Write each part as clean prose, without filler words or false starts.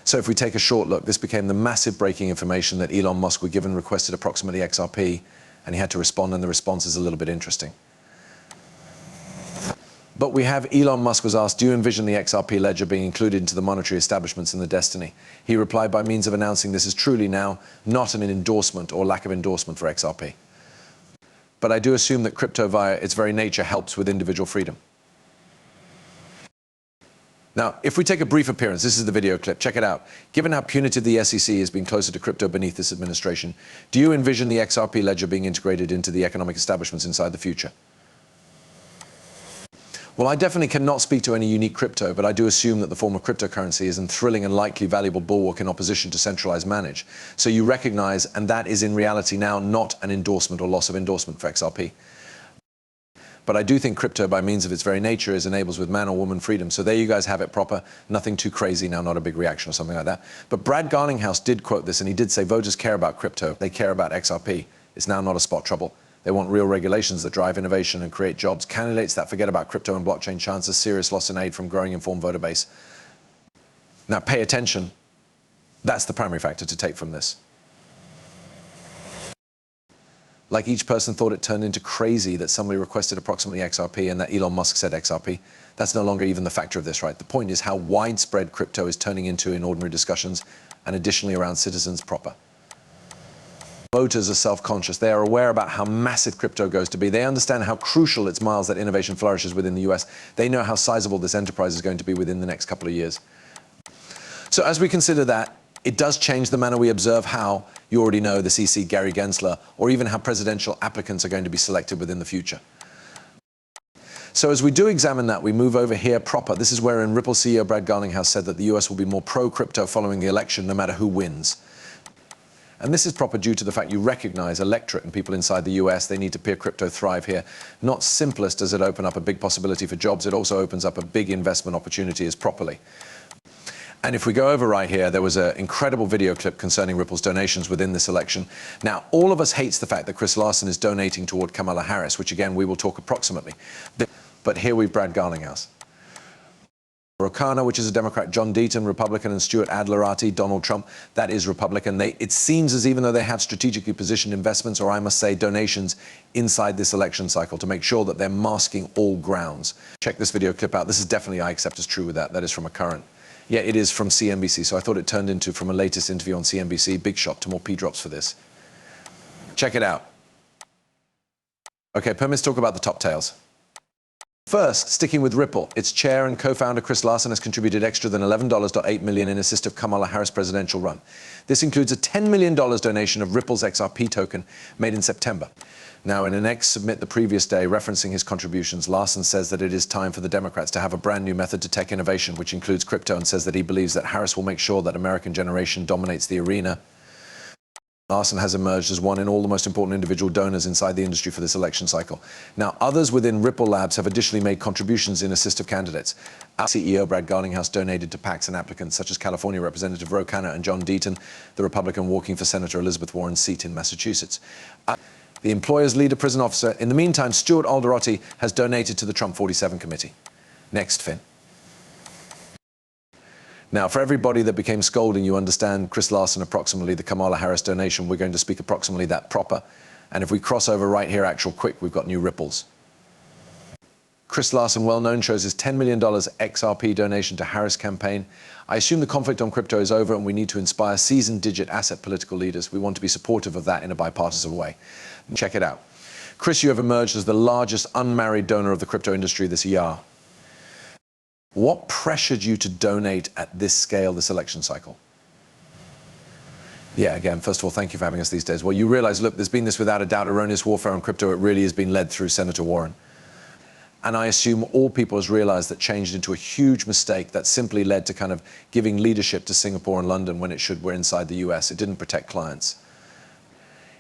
So if we take a short look, this became the massive breaking information that Elon Musk, were given, requested approximately XRP, and he had to respond, and the response is a little bit interesting. But we have Elon Musk was asked, do you envision the XRP ledger being included into the monetary establishments in the destiny? He replied by means of announcing this is truly now not an endorsement or lack of endorsement for XRP. But I do assume that crypto via its very nature helps with individual freedom. Now, if we take a brief appearance, this is the video clip, check it out. Given how punitive the SEC has been closer to crypto beneath this administration, do you envision the XRP ledger being integrated into the economic establishments inside the future? Well, I definitely cannot speak to any unique crypto, but I do assume that the form of cryptocurrency is a thrilling and likely valuable bulwark in opposition to centralized manage. So you recognize, and that is in reality now not an endorsement or loss of endorsement for XRP. But I do think crypto, by means of its very nature, is enables with man or woman freedom. So there you guys have it proper. Nothing too crazy now, not a big reaction or something like that. But Brad Garlinghouse did quote this, and he did say voters care about crypto. They care about XRP. It's now not a spot trouble. They want real regulations that drive innovation and create jobs. Candidates that forget about crypto and blockchain chance a serious loss in aid from growing informed voter base. Now pay attention. That's the primary factor to take from this. Like each person thought it turned into crazy that somebody requested approximately XRP and that Elon Musk said XRP. That's no longer even the factor of this, right? The point is how widespread crypto is turning into in ordinary discussions, and additionally around citizens proper. Voters are self-conscious. They are aware about how massive crypto goes to be. They understand how crucial it's miles that innovation flourishes within the US. They know how sizable this enterprise is going to be within the next couple of years. So as we consider that, it does change the manner we observe how, you already know, the CC Gary Gensler, or even how presidential applicants are going to be selected within the future. So as we do examine that, we move over here proper. This is wherein Ripple CEO Brad Garlinghouse said that the US will be more pro-crypto following the election, no matter who wins. And this is proper due to the fact you recognize electorate and people inside the US, they need to peer crypto thrive here. Not simplest does it open up a big possibility for jobs, it also opens up a big investment opportunity as properly. And if we go over right here, there was an incredible video clip concerning Ripple's donations within this election. Now, all of us hates the fact that Chris Larsson is donating toward Kamala Harris, which again, we will talk approximately. But here we've Brad Garlinghouse. O'Connor, which is a Democrat, John Deaton, Republican, and Stuart Adlerati, Donald Trump, that is Republican. It seems as even though they have strategically positioned investments, or I must say donations, inside this election cycle to make sure that they're masking all grounds. Check this video clip out. This is definitely, I accept as true with that. That is from a current. Yeah, it is from CNBC, so I thought it turned into from a latest interview on CNBC. Big shot to more P-drops for this. Check it out. Okay, permits talk about the top tails. First, sticking with Ripple, its chair and co-founder Chris Larsson has contributed extra than $11.8 million in assist of Kamala Harris presidential run. This includes a $10 million donation of Ripple's XRP token made in September. Now, in an X submit the previous day referencing his contributions, Larsson says that it is time for the Democrats to have a brand new method to tech innovation, which includes crypto, and says that he believes that Harris will make sure that American generation dominates the arena. Larsson has emerged as one in all the most important individual donors inside the industry for this election cycle. Now, others within Ripple Labs have additionally made contributions in assist of candidates. Our CEO, Brad Garlinghouse, donated to PACs and applicants such as California Representative Ro Khanna and John Deaton, the Republican walking for Senator Elizabeth Warren's seat in Massachusetts. The employer's leader prison officer. In the meantime, Stuart Alderotti has donated to the Trump 47 committee. Next, Finn. Now, for everybody that became scolding, you understand Chris Larsson approximately the Kamala Harris donation. We're going to speak approximately that proper. And if we cross over right here, actual quick, we've got new ripples. Chris Larsson, well known, shows his $10 million XRP donation to Harris campaign. I assume the conflict on crypto is over and we need to inspire seasoned digit asset political leaders. We want to be supportive of that in a bipartisan way. Check it out. Chris, you have emerged as the largest unmarried donor of the crypto industry this year. What pressured you to donate at this scale, this election cycle? Yeah, again, first of all, thank you for having us these days. Well, you realize, look, there's been this without a doubt erroneous warfare on crypto. It really has been led through Senator Warren. And I assume all people has realized that changed into a huge mistake that simply led to kind of giving leadership to Singapore and London when it should we're inside the US. It didn't protect clients.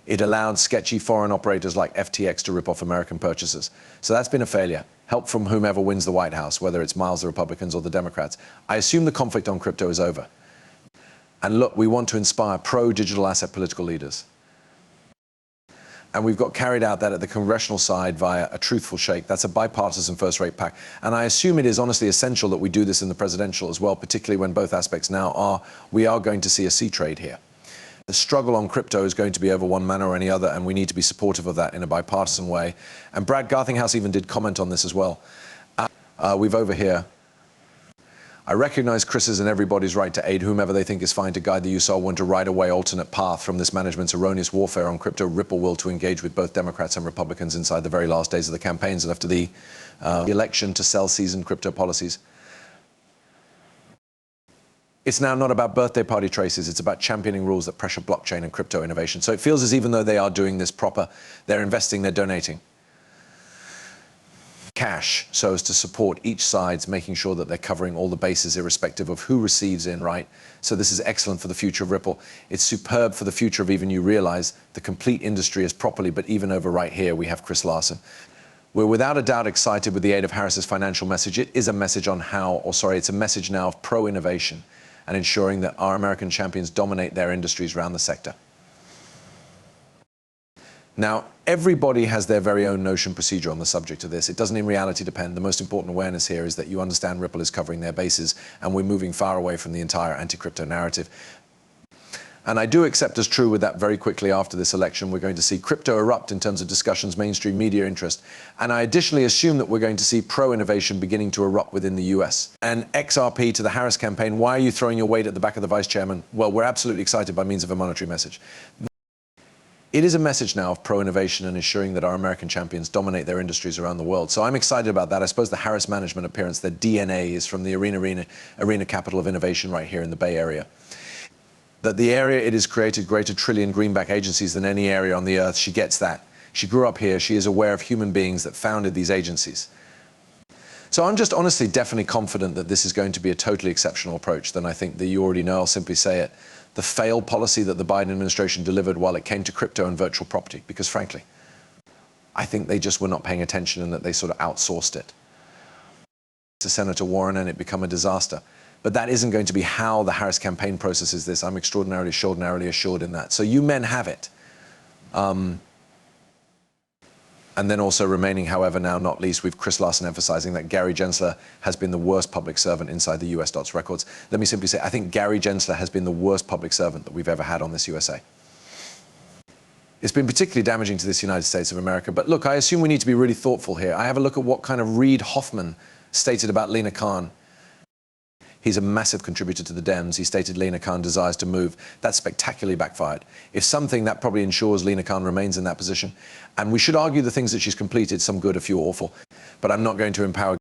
It allowed sketchy foreign operators like FTX to rip off American purchasers. So that's been a failure. Help from whomever wins the White House, whether it's Miles, the Republicans, or the Democrats. I assume the conflict on crypto is over. And look, we want to inspire pro-digital asset political leaders. And we've got carried out that at the congressional side via a truthful shake. That's a bipartisan first-rate pack. And I assume it is honestly essential that we do this in the presidential as well, particularly when both aspects now are, we are going to see a sea trade here. The struggle on crypto is going to be over one manner or any other, and we need to be supportive of that in a bipartisan way. And Brad Garthinghouse even did comment on this as well. We've over here. I recognize Chris's and everybody's right to aid whomever they think is fine to guide the US to right away alternate path from this management's erroneous warfare on crypto. Ripple will to engage with both Democrats and Republicans inside the very last days of the campaigns and after the election to sell seasoned crypto policies. It's now not about birthday party traces, it's about championing rules that pressure blockchain and crypto innovation. So it feels as even though they are doing this proper, they're investing, they're donating cash so as to support each side's making sure that they're covering all the bases irrespective of who receives in, right? So this is excellent for the future of Ripple. It's superb for the future of even you realize the complete industry is properly, but even over right here, we have Chris Larsson. We're without a doubt excited with the aid of Harris's financial message. It is a message on it's a message now of pro-innovation and ensuring that our American champions dominate their industries around the sector. Now, everybody has their very own notion procedure on the subject of this. It doesn't in reality depend. The most important awareness here is that you understand Ripple is covering their bases and we're moving far away from the entire anti-crypto narrative. And I do accept as true with that very quickly after this election, we're going to see crypto erupt in terms of discussions, mainstream media interest. And I additionally assume that we're going to see pro-innovation beginning to erupt within the US. And XRP to the Harris campaign, why are you throwing your weight at the back of the vice chairman? Well, we're absolutely excited by means of a monetary message. It is a message now of pro-innovation and ensuring that our American champions dominate their industries around the world. So I'm excited about that. I suppose the Harris management appearance, their DNA is from the arena capital of innovation right here in the Bay Area. That the area it has created greater trillion greenback agencies than any area on the earth. She gets that. She grew up here. She is aware of human beings that founded these agencies. So I'm just honestly definitely confident that this is going to be a totally exceptional approach. Then I think that you already know, I'll simply say it. The failed policy that the Biden administration delivered while it came to crypto and virtual property, because frankly, I think they just were not paying attention and that they sort of outsourced it to Senator Warren and it become a disaster. But that isn't going to be how the Harris campaign processes this. I'm extraordinarily assured in that. So you men have it. And then also remaining, however, now not least, with Chris Larsson emphasizing that Gary Gensler has been the worst public servant inside the US. Records. Let me simply say, I think Gary Gensler has been the worst public servant that we've ever had on this USA. It's been particularly damaging to this United States of America. But look, I assume we need to be really thoughtful here. I have a look at what kind of Reid Hoffman stated about Lena Khan. He's a massive contributor to the Dems. He stated Lena Khan desires to move. That spectacularly backfired. If something, that probably ensures Lena Khan remains in that position. And we should argue the things that she's completed, some good, a few awful. But I'm not going to empower